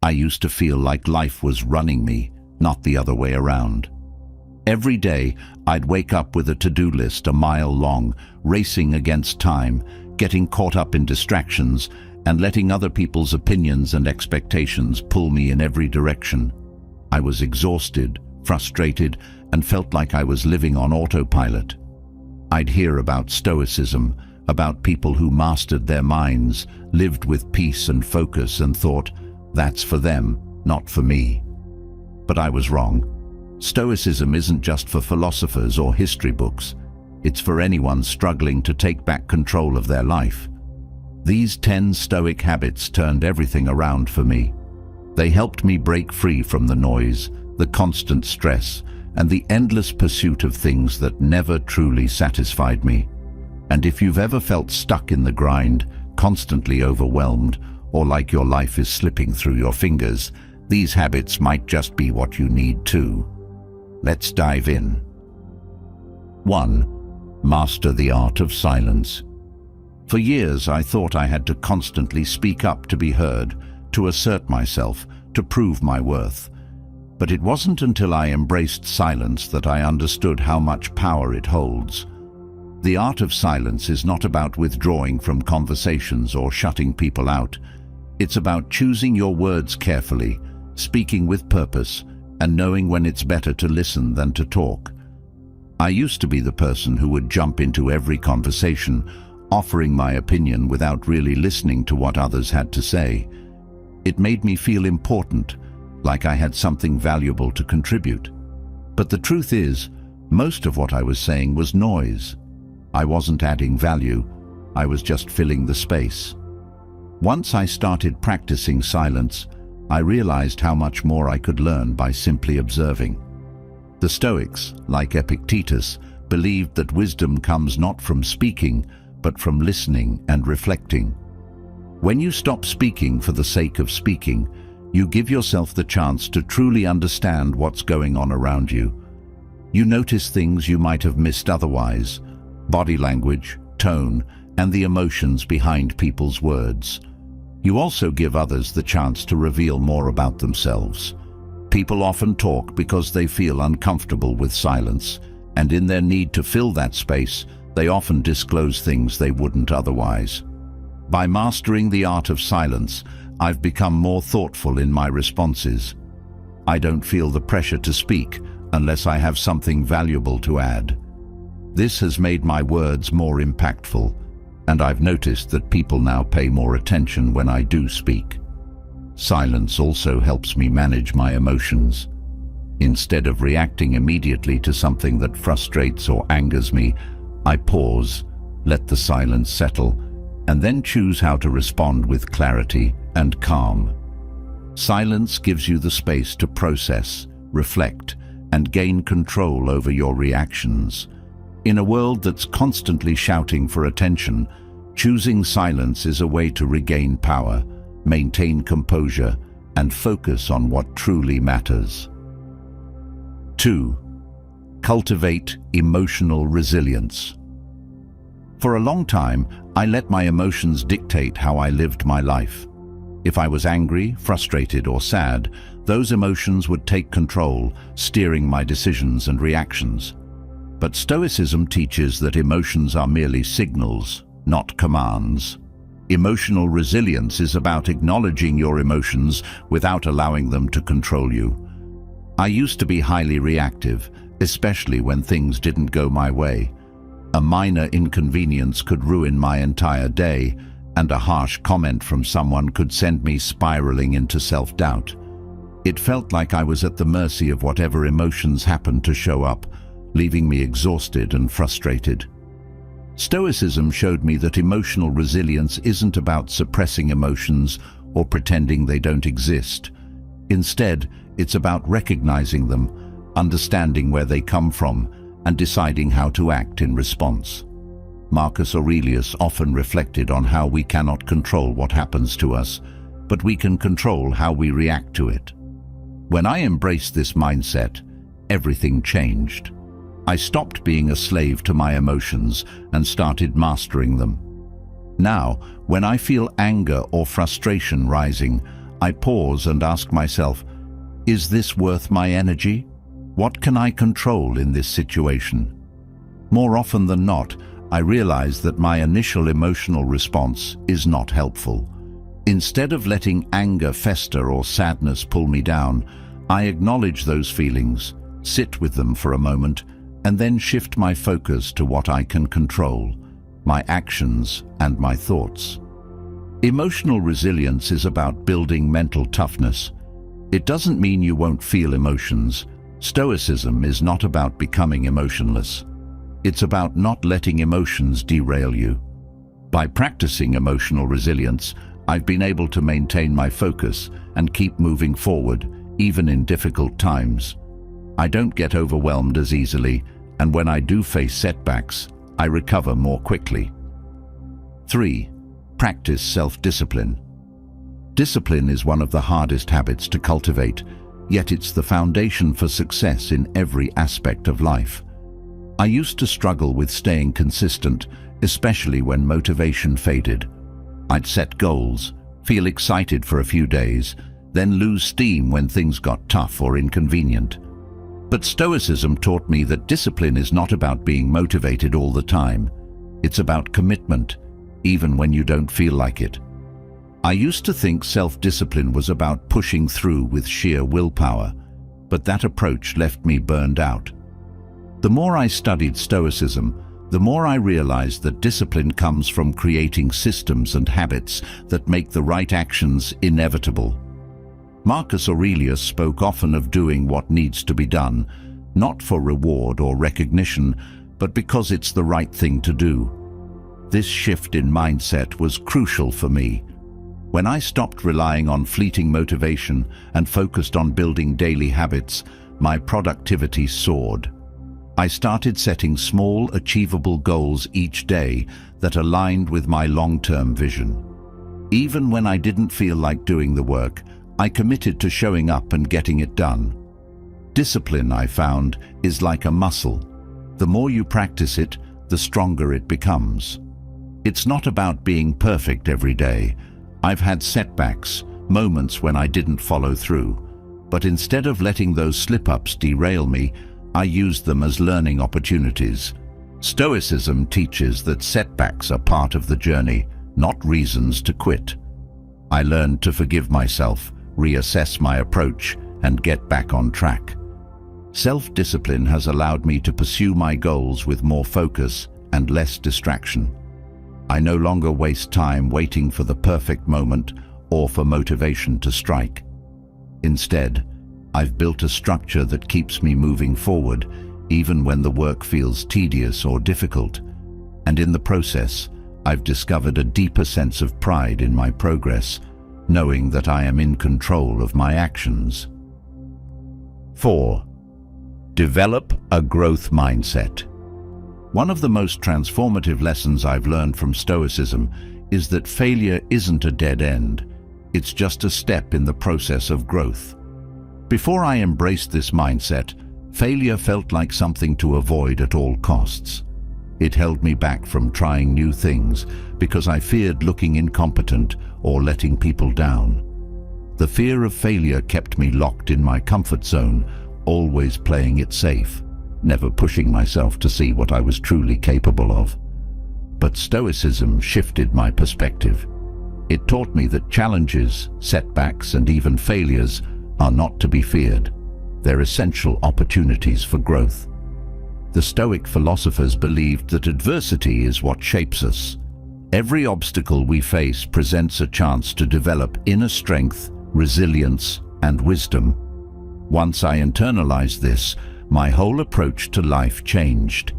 I used to feel like life was running me, not the other way around. Every day, I'd wake up with a to-do list a mile long, racing against time, getting caught up in distractions, and letting other people's opinions and expectations pull me in every direction. I was exhausted, frustrated, and felt like I was living on autopilot. I'd hear about Stoicism, about people who mastered their minds, lived with peace and focus, and thought, that's for them, not for me. But I was wrong. Stoicism isn't just for philosophers or history books. It's for anyone struggling to take back control of their life. These 10 Stoic habits turned everything around for me. They helped me break free from the noise, the constant stress, and the endless pursuit of things that never truly satisfied me. And if you've ever felt stuck in the grind, constantly overwhelmed, or like your life is slipping through your fingers, these habits might just be what you need too. Let's dive in. 1. Master the art of silence. For years, I thought I had to constantly speak up to be heard, to assert myself, to prove my worth. But it wasn't until I embraced silence that I understood how much power it holds. The art of silence is not about withdrawing from conversations or shutting people out. It's about choosing your words carefully, speaking with purpose, and knowing when it's better to listen than to talk. I used to be the person who would jump into every conversation, offering my opinion without really listening to what others had to say. It made me feel important, like I had something valuable to contribute. But the truth is, most of what I was saying was noise. I wasn't adding value, I was just filling the space. Once I started practicing silence, I realized how much more I could learn by simply observing. The Stoics, like Epictetus, believed that wisdom comes not from speaking, but from listening and reflecting. When you stop speaking for the sake of speaking, you give yourself the chance to truly understand what's going on around you. You notice things you might have missed otherwise: body language, tone, and the emotions behind people's words. You also give others the chance to reveal more about themselves. People often talk because they feel uncomfortable with silence, and in their need to fill that space, they often disclose things they wouldn't otherwise. By mastering the art of silence, I've become more thoughtful in my responses. I don't feel the pressure to speak unless I have something valuable to add. This has made my words more impactful, and I've noticed that people now pay more attention when I do speak. Silence also helps me manage my emotions. Instead of reacting immediately to something that frustrates or angers me, I pause, let the silence settle, and then choose how to respond with clarity and calm. Silence gives you the space to process, reflect, and gain control over your reactions. In a world that's constantly shouting for attention, choosing silence is a way to regain power, maintain composure, and focus on what truly matters. 2. Cultivate emotional resilience. For a long time, I let my emotions dictate how I lived my life. If I was angry, frustrated, or sad, those emotions would take control, steering my decisions and reactions. But Stoicism teaches that emotions are merely signals, not commands. Emotional resilience is about acknowledging your emotions without allowing them to control you. I used to be highly reactive, especially when things didn't go my way. A minor inconvenience could ruin my entire day, and a harsh comment from someone could send me spiraling into self-doubt. It felt like I was at the mercy of whatever emotions happened to show up, leaving me exhausted and frustrated. Stoicism showed me that emotional resilience isn't about suppressing emotions or pretending they don't exist. Instead, it's about recognizing them, understanding where they come from, and deciding how to act in response. Marcus Aurelius often reflected on how we cannot control what happens to us, but we can control how we react to it. When I embraced this mindset, everything changed. I stopped being a slave to my emotions and started mastering them. Now, when I feel anger or frustration rising, I pause and ask myself, is this worth my energy? What can I control in this situation? More often than not, I realize that my initial emotional response is not helpful. Instead of letting anger fester or sadness pull me down, I acknowledge those feelings, sit with them for a moment, and then shift my focus to what I can control, my actions and my thoughts. Emotional resilience is about building mental toughness. It doesn't mean you won't feel emotions. Stoicism is not about becoming emotionless. It's about not letting emotions derail you. By practicing emotional resilience, I've been able to maintain my focus and keep moving forward, even in difficult times. I don't get overwhelmed as easily, and when I do face setbacks, I recover more quickly. 3. Practice self-discipline. Discipline is one of the hardest habits to cultivate, yet it's the foundation for success in every aspect of life. I used to struggle with staying consistent, especially when motivation faded. I'd set goals, feel excited for a few days, then lose steam when things got tough or inconvenient. But Stoicism taught me that discipline is not about being motivated all the time. It's about commitment, even when you don't feel like it. I used to think self-discipline was about pushing through with sheer willpower, but that approach left me burned out. The more I studied Stoicism, the more I realized that discipline comes from creating systems and habits that make the right actions inevitable. Marcus Aurelius spoke often of doing what needs to be done, not for reward or recognition, but because it's the right thing to do. This shift in mindset was crucial for me. When I stopped relying on fleeting motivation and focused on building daily habits, my productivity soared. I started setting small, achievable goals each day that aligned with my long-term vision. Even when I didn't feel like doing the work, I committed to showing up and getting it done. Discipline, I found, is like a muscle. The more you practice it, the stronger it becomes. It's not about being perfect every day. I've had setbacks, moments when I didn't follow through. But instead of letting those slip-ups derail me, I used them as learning opportunities. Stoicism teaches that setbacks are part of the journey, not reasons to quit. I learned to forgive myself, reassess my approach, and get back on track. Self-discipline has allowed me to pursue my goals with more focus and less distraction. I no longer waste time waiting for the perfect moment or for motivation to strike. Instead, I've built a structure that keeps me moving forward, even when the work feels tedious or difficult. And in the process, I've discovered a deeper sense of pride in my progress, knowing that I am in control of my actions. 4. Develop a growth mindset. One of the most transformative lessons I've learned from Stoicism is that failure isn't a dead end. It's just a step in the process of growth. Before I embraced this mindset, failure felt like something to avoid at all costs. It held me back from trying new things because I feared looking incompetent or letting people down. The fear of failure kept me locked in my comfort zone, always playing it safe, never pushing myself to see what I was truly capable of. But Stoicism shifted my perspective. It taught me that challenges, setbacks, and even failures are not to be feared. They're essential opportunities for growth. The Stoic philosophers believed that adversity is what shapes us. Every obstacle we face presents a chance to develop inner strength, resilience, and wisdom. Once I internalized this, my whole approach to life changed.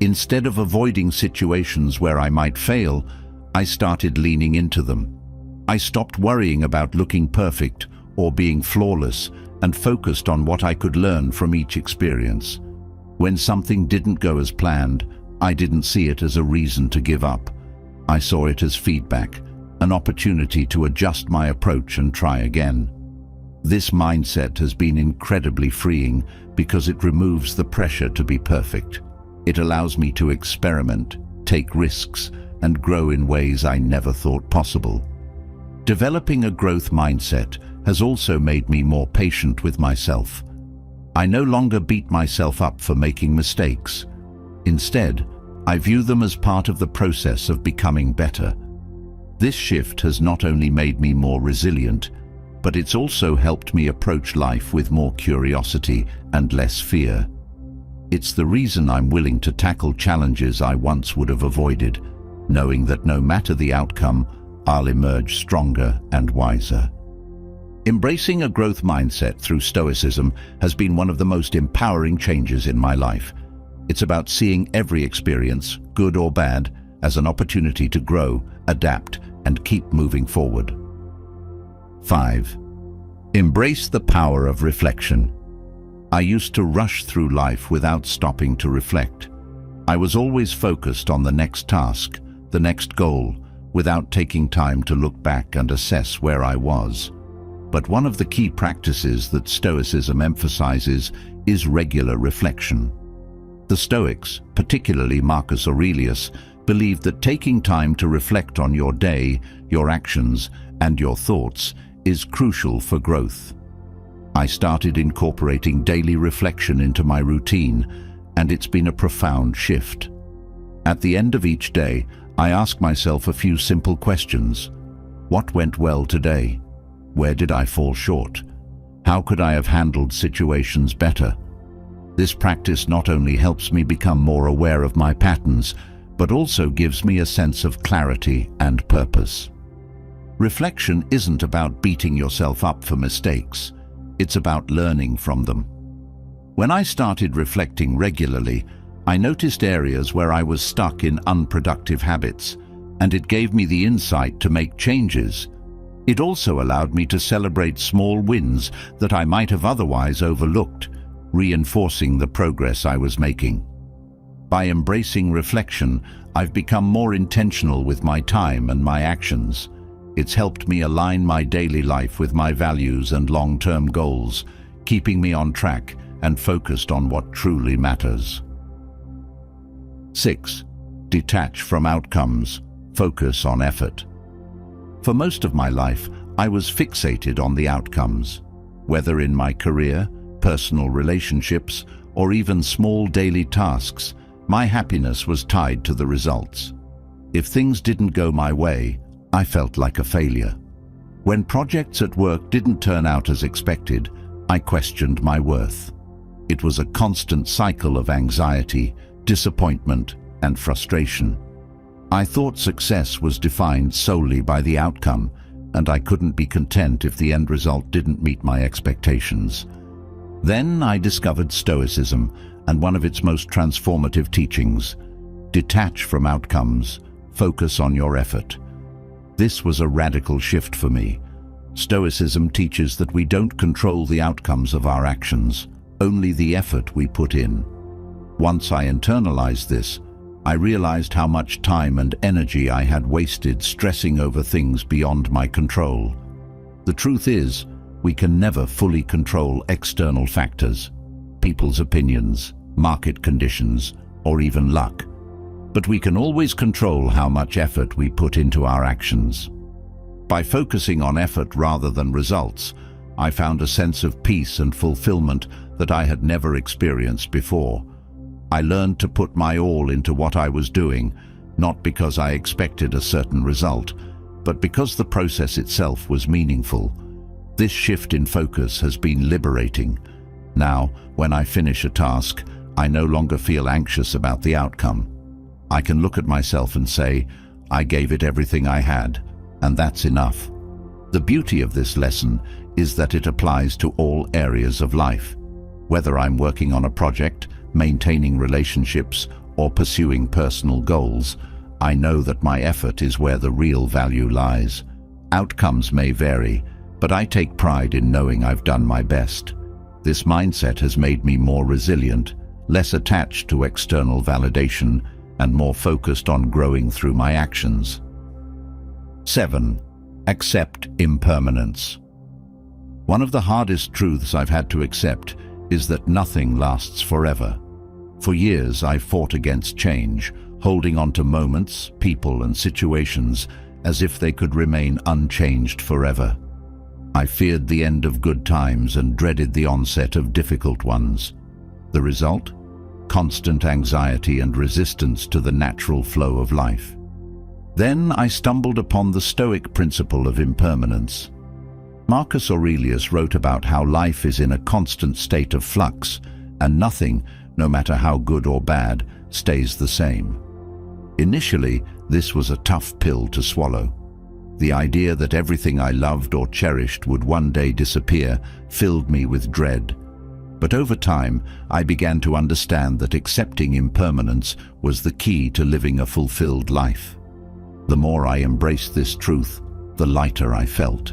Instead of avoiding situations where I might fail, I started leaning into them. I stopped worrying about looking perfect or being flawless and focused on what I could learn from each experience. When something didn't go as planned, I didn't see it as a reason to give up. I saw it as feedback, an opportunity to adjust my approach and try again. This mindset has been incredibly freeing because it removes the pressure to be perfect. It allows me to experiment, take risks, and grow in ways I never thought possible. Developing a growth mindset has also made me more patient with myself. I no longer beat myself up for making mistakes. Instead, I view them as part of the process of becoming better. This shift has not only made me more resilient, but it's also helped me approach life with more curiosity and less fear. It's the reason I'm willing to tackle challenges I once would have avoided, knowing that no matter the outcome, I'll emerge stronger and wiser. Embracing a growth mindset through Stoicism has been one of the most empowering changes in my life. It's about seeing every experience, good or bad, as an opportunity to grow, adapt, and keep moving forward. 5. Embrace the power of reflection. I used to rush through life without stopping to reflect. I was always focused on the next task, the next goal, without taking time to look back and assess where I was. But one of the key practices that Stoicism emphasizes is regular reflection. The Stoics, particularly Marcus Aurelius, believed that taking time to reflect on your day, your actions, and your thoughts is crucial for growth. I started incorporating daily reflection into my routine, and it's been a profound shift. At the end of each day, I ask myself a few simple questions. What went well today? Where did I fall short? How could I have handled situations better? This practice not only helps me become more aware of my patterns, but also gives me a sense of clarity and purpose. Reflection isn't about beating yourself up for mistakes. It's about learning from them. When I started reflecting regularly, I noticed areas where I was stuck in unproductive habits, and it gave me the insight to make changes. It also allowed me to celebrate small wins that I might have otherwise overlooked, reinforcing the progress I was making. By embracing reflection, I've become more intentional with my time and my actions. It's helped me align my daily life with my values and long-term goals, keeping me on track and focused on what truly matters. 6. Detach from outcomes. Focus on effort. For most of my life, I was fixated on the outcomes. Whether in my career, personal relationships, or even small daily tasks, my happiness was tied to the results. If things didn't go my way, I felt like a failure. When projects at work didn't turn out as expected, I questioned my worth. It was a constant cycle of anxiety, disappointment, and frustration. I thought success was defined solely by the outcome, and I couldn't be content if the end result didn't meet my expectations. Then I discovered Stoicism and one of its most transformative teachings: detach from outcomes, focus on your effort. This was a radical shift for me. Stoicism teaches that we don't control the outcomes of our actions, only the effort we put in. Once I internalized this, I realized how much time and energy I had wasted stressing over things beyond my control. The truth is, we can never fully control external factors, people's opinions, market conditions, or even luck. But we can always control how much effort we put into our actions. By focusing on effort rather than results, I found a sense of peace and fulfillment that I had never experienced before. I learned to put my all into what I was doing, not because I expected a certain result, but because the process itself was meaningful. This shift in focus has been liberating. Now, when I finish a task, I no longer feel anxious about the outcome. I can look at myself and say, I gave it everything I had, and that's enough. The beauty of this lesson is that it applies to all areas of life. Whether I'm working on a project, maintaining relationships, or pursuing personal goals, I know that my effort is where the real value lies. Outcomes may vary, but I take pride in knowing I've done my best. This mindset has made me more resilient, less attached to external validation, and more focused on growing through my actions. 7. Accept impermanence. One of the hardest truths I've had to accept is that nothing lasts forever. For years, I've fought against change, holding on to moments, people, and situations as if they could remain unchanged forever. I feared the end of good times and dreaded the onset of difficult ones. The result? Constant anxiety and resistance to the natural flow of life. Then I stumbled upon the Stoic principle of impermanence. Marcus Aurelius wrote about how life is in a constant state of flux, and nothing, no matter how good or bad, stays the same. Initially, this was a tough pill to swallow. The idea that everything I loved or cherished would one day disappear filled me with dread. But over time, I began to understand that accepting impermanence was the key to living a fulfilled life. The more I embraced this truth, the lighter I felt.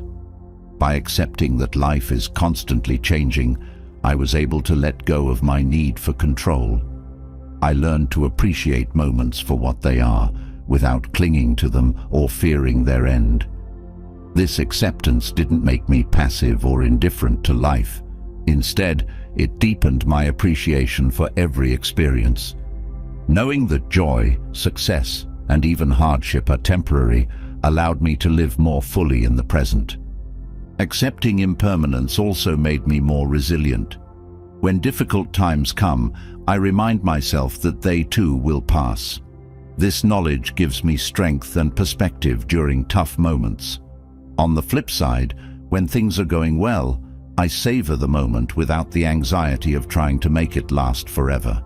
By accepting that life is constantly changing, I was able to let go of my need for control. I learned to appreciate moments for what they are, without clinging to them or fearing their end. This acceptance didn't make me passive or indifferent to life. Instead, it deepened my appreciation for every experience. Knowing that joy, success, and even hardship are temporary allowed me to live more fully in the present. Accepting impermanence also made me more resilient. When difficult times come, I remind myself that they too will pass. This knowledge gives me strength and perspective during tough moments. On the flip side, when things are going well, I savor the moment without the anxiety of trying to make it last forever.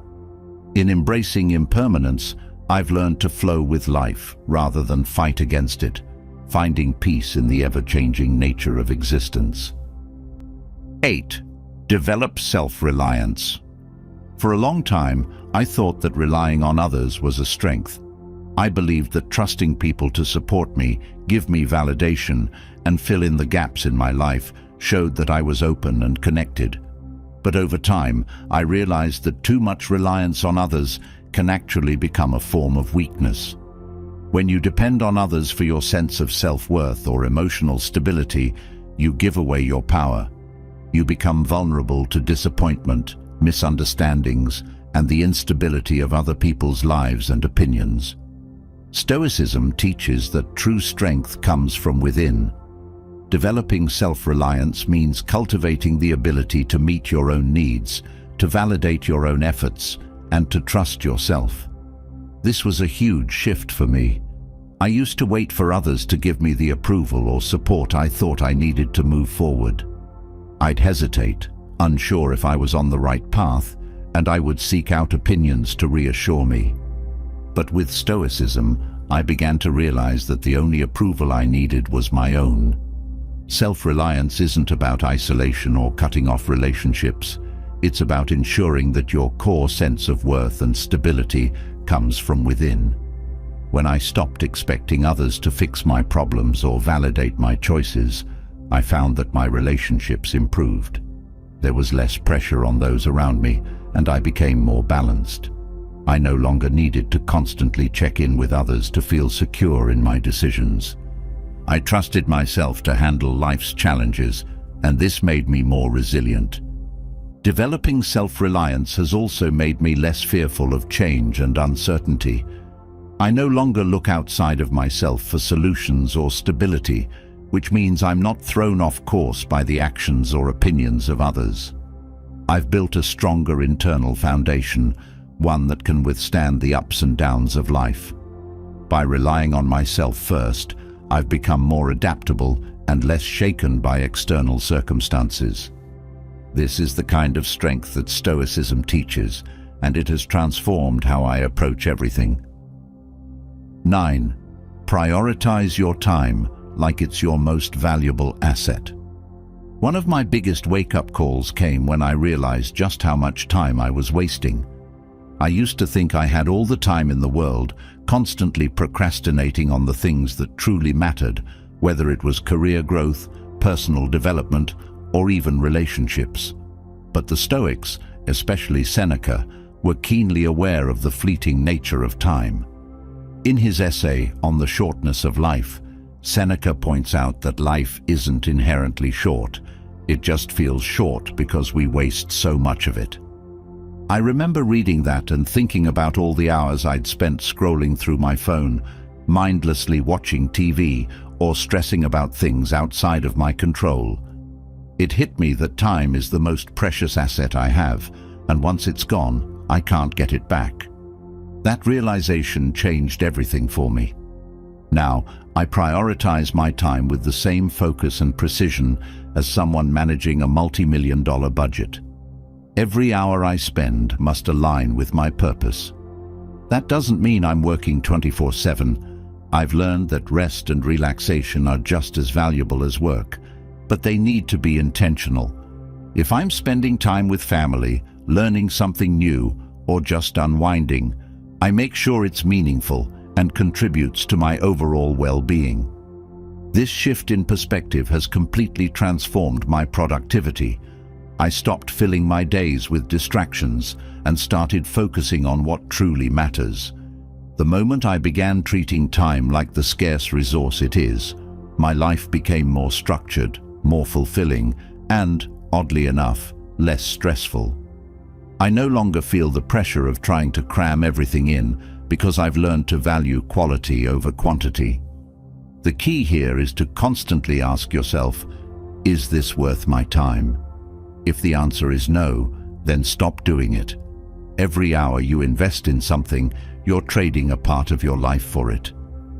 In embracing impermanence, I've learned to flow with life rather than fight against it, finding peace in the ever-changing nature of existence. 8. Develop self-reliance. For a long time, I thought that relying on others was a strength. I believed that trusting people to support me, give me validation, and fill in the gaps in my life showed that I was open and connected. But over time, I realized that too much reliance on others can actually become a form of weakness. When you depend on others for your sense of self-worth or emotional stability, you give away your power. You become vulnerable to disappointment, misunderstandings, and the instability of other people's lives and opinions. Stoicism teaches that true strength comes from within. Developing self-reliance means cultivating the ability to meet your own needs, to validate your own efforts, and to trust yourself. This was a huge shift for me. I used to wait for others to give me the approval or support I thought I needed to move forward. I'd hesitate, unsure if I was on the right path, and I would seek out opinions to reassure me. But with Stoicism, I began to realize that the only approval I needed was my own. Self-reliance isn't about isolation or cutting off relationships. It's about ensuring that your core sense of worth and stability comes from within. When I stopped expecting others to fix my problems or validate my choices, I found that my relationships improved. There was less pressure on those around me, and I became more balanced. I no longer needed to constantly check in with others to feel secure in my decisions. I trusted myself to handle life's challenges, and this made me more resilient. Developing self-reliance has also made me less fearful of change and uncertainty. I no longer look outside of myself for solutions or stability, which means I'm not thrown off course by the actions or opinions of others. I've built a stronger internal foundation, one that can withstand the ups and downs of life. By relying on myself first, I've become more adaptable and less shaken by external circumstances. This is the kind of strength that Stoicism teaches, and it has transformed how I approach everything. 9. Prioritize your time like it's your most valuable asset. One of my biggest wake-up calls came when I realized just how much time I was wasting. I used to think I had all the time in the world, constantly procrastinating on the things that truly mattered, whether it was career growth, personal development, or even relationships. But the Stoics, especially Seneca, were keenly aware of the fleeting nature of time. In his essay on the shortness of life, Seneca points out that life isn't inherently short. It just feels short because we waste so much of it. I remember reading that and thinking about all the hours I'd spent scrolling through my phone, mindlessly watching TV or stressing about things outside of my control. It hit me that time is the most precious asset I have, and once it's gone, I can't get it back. That realization changed everything for me. Now, I prioritize my time with the same focus and precision as someone managing a multi-million-dollar budget. Every hour I spend must align with my purpose. That doesn't mean I'm working 24/7. I've learned that rest and relaxation are just as valuable as work, but they need to be intentional. If I'm spending time with family, learning something new, or just unwinding, I make sure it's meaningful and contributes to my overall well-being. This shift in perspective has completely transformed my productivity. I stopped filling my days with distractions and started focusing on what truly matters. The moment I began treating time like the scarce resource it is, my life became more structured, more fulfilling, and, oddly enough, less stressful. I no longer feel the pressure of trying to cram everything in because I've learned to value quality over quantity. The key here is to constantly ask yourself, is this worth my time? If the answer is no, then stop doing it. Every hour you invest in something, you're trading a part of your life for it.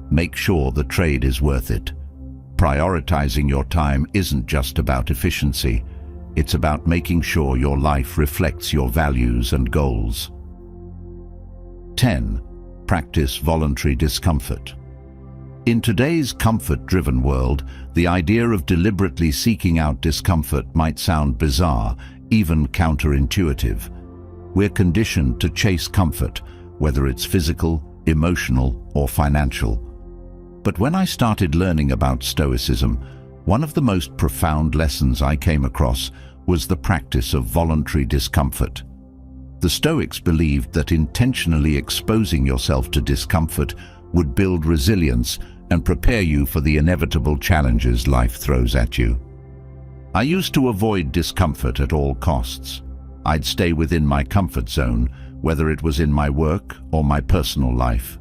Make sure the trade is worth it. Prioritizing your time isn't just about efficiency. It's about making sure your life reflects your values and goals. 10. Practice voluntary discomfort. In today's comfort-driven world, the idea of deliberately seeking out discomfort might sound bizarre, even counterintuitive. We're conditioned to chase comfort, whether it's physical, emotional, or financial. But when I started learning about Stoicism, one of the most profound lessons I came across was the practice of voluntary discomfort. The Stoics believed that intentionally exposing yourself to discomfort would build resilience and prepare you for the inevitable challenges life throws at you. I used to avoid discomfort at all costs. I'd stay within my comfort zone, whether it was in my work or my personal life.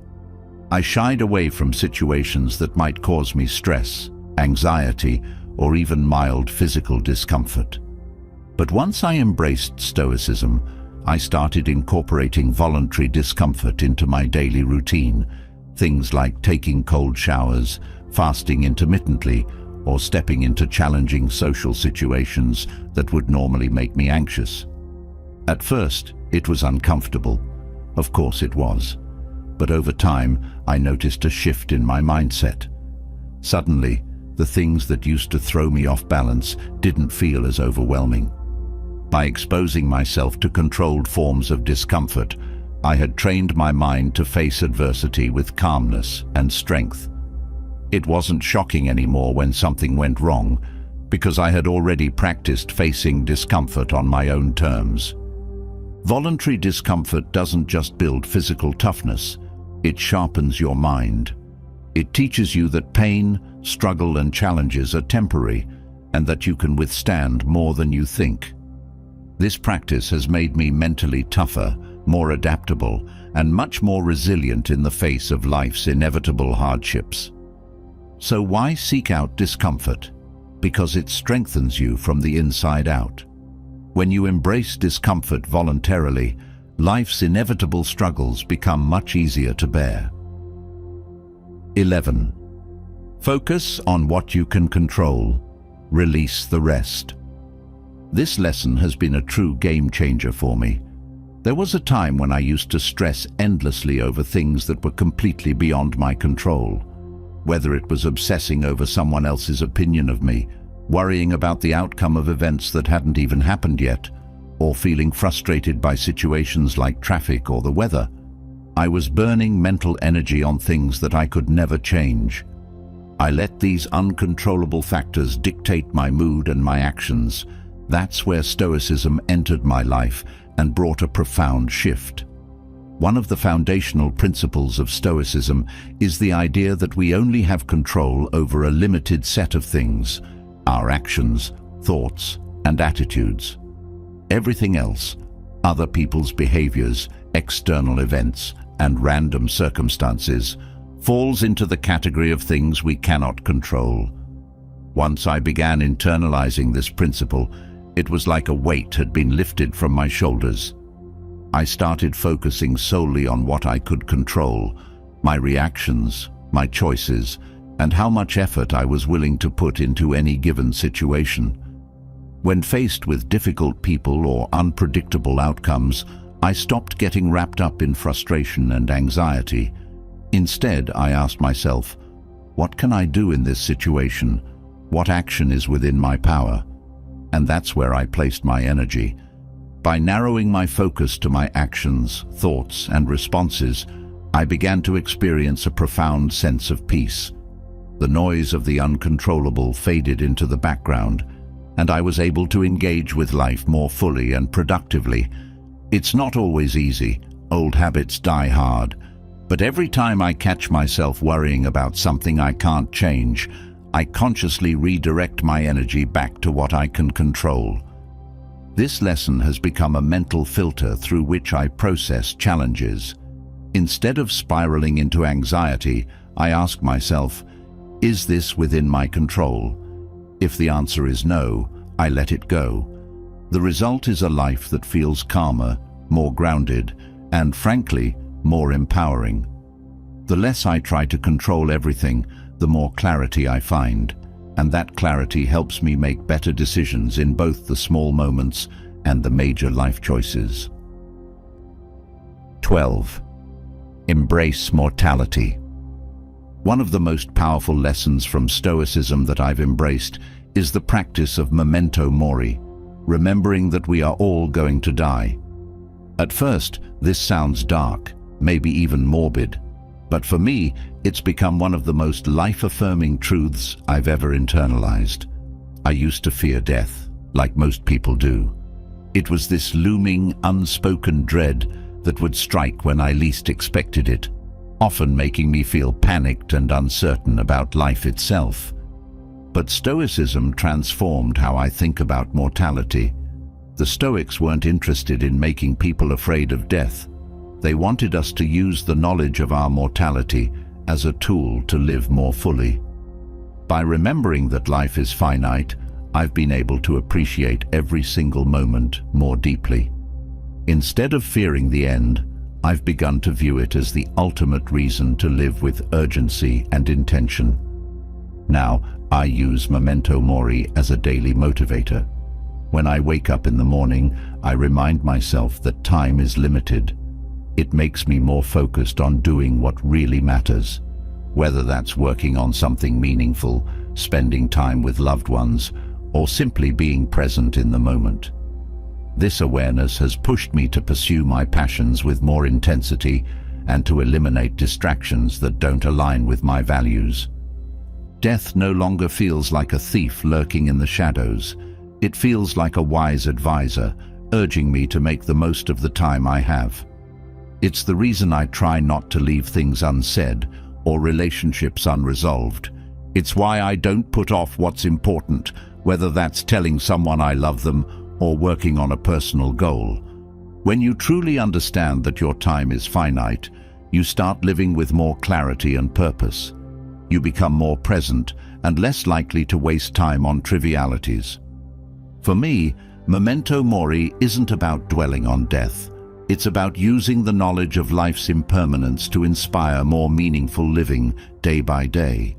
I shied away from situations that might cause me stress, anxiety, or even mild physical discomfort. But once I embraced Stoicism, I started incorporating voluntary discomfort into my daily routine. Things like taking cold showers, fasting intermittently, or stepping into challenging social situations that would normally make me anxious. At first, it was uncomfortable. Of course it was. But over time, I noticed a shift in my mindset. Suddenly, the things that used to throw me off balance didn't feel as overwhelming. By exposing myself to controlled forms of discomfort, I had trained my mind to face adversity with calmness and strength. It wasn't shocking anymore when something went wrong, because I had already practiced facing discomfort on my own terms. Voluntary discomfort doesn't just build physical toughness, it sharpens your mind. It teaches you that pain, struggle, and challenges are temporary, and that you can withstand more than you think. This practice has made me mentally tougher, more adaptable, and much more resilient in the face of life's inevitable hardships. So why seek out discomfort? Because it strengthens you from the inside out. When you embrace discomfort voluntarily, life's inevitable struggles become much easier to bear. 11. Focus on what you can control. Release the rest. This lesson has been a true game changer for me. There was a time when I used to stress endlessly over things that were completely beyond my control. Whether it was obsessing over someone else's opinion of me, worrying about the outcome of events that hadn't even happened yet, or feeling frustrated by situations like traffic or the weather, I was burning mental energy on things that I could never change. I let these uncontrollable factors dictate my mood and my actions. That's where Stoicism entered my life and brought a profound shift. One of the foundational principles of Stoicism is the idea that we only have control over a limited set of things: our actions, thoughts, and attitudes. Everything else, other people's behaviors, external events, and random circumstances, falls into the category of things we cannot control. Once I began internalizing this principle, it was like a weight had been lifted from my shoulders. I started focusing solely on what I could control, my reactions, my choices, and how much effort I was willing to put into any given situation. When faced with difficult people or unpredictable outcomes, I stopped getting wrapped up in frustration and anxiety. Instead, I asked myself, what can I do in this situation? What action is within my power? And that's where I placed my energy. By narrowing my focus to my actions, thoughts, and responses, I began to experience a profound sense of peace. The noise of the uncontrollable faded into the background, and I was able to engage with life more fully and productively. It's not always easy. Old habits die hard. But every time I catch myself worrying about something I can't change, I consciously redirect my energy back to what I can control. This lesson has become a mental filter through which I process challenges. Instead of spiraling into anxiety, I ask myself, is this within my control? If the answer is no, I let it go. The result is a life that feels calmer, more grounded, and frankly, more empowering. The less I try to control everything, the more clarity I find, and that clarity helps me make better decisions in both the small moments and the major life choices. 12. Embrace mortality. One of the most powerful lessons from Stoicism that I've embraced is the practice of memento mori, remembering that we are all going to die. At first, this sounds dark, maybe even morbid, but for me, it's become one of the most life-affirming truths I've ever internalized. I used to fear death, like most people do. It was this looming, unspoken dread that would strike when I least expected it, often making me feel panicked and uncertain about life itself. But Stoicism transformed how I think about mortality. The Stoics weren't interested in making people afraid of death. They wanted us to use the knowledge of our mortality as a tool to live more fully. By remembering that life is finite, I've been able to appreciate every single moment more deeply. Instead of fearing the end, I've begun to view it as the ultimate reason to live with urgency and intention. Now, I use memento mori as a daily motivator. When I wake up in the morning, I remind myself that time is limited. It makes me more focused on doing what really matters, whether that's working on something meaningful, spending time with loved ones, or simply being present in the moment. This awareness has pushed me to pursue my passions with more intensity and to eliminate distractions that don't align with my values. Death no longer feels like a thief lurking in the shadows. It feels like a wise advisor, urging me to make the most of the time I have. It's the reason I try not to leave things unsaid or relationships unresolved. It's why I don't put off what's important, whether that's telling someone I love them or working on a personal goal. When you truly understand that your time is finite, you start living with more clarity and purpose. You become more present and less likely to waste time on trivialities. For me, memento mori isn't about dwelling on death. It's about using the knowledge of life's impermanence to inspire more meaningful living day by day.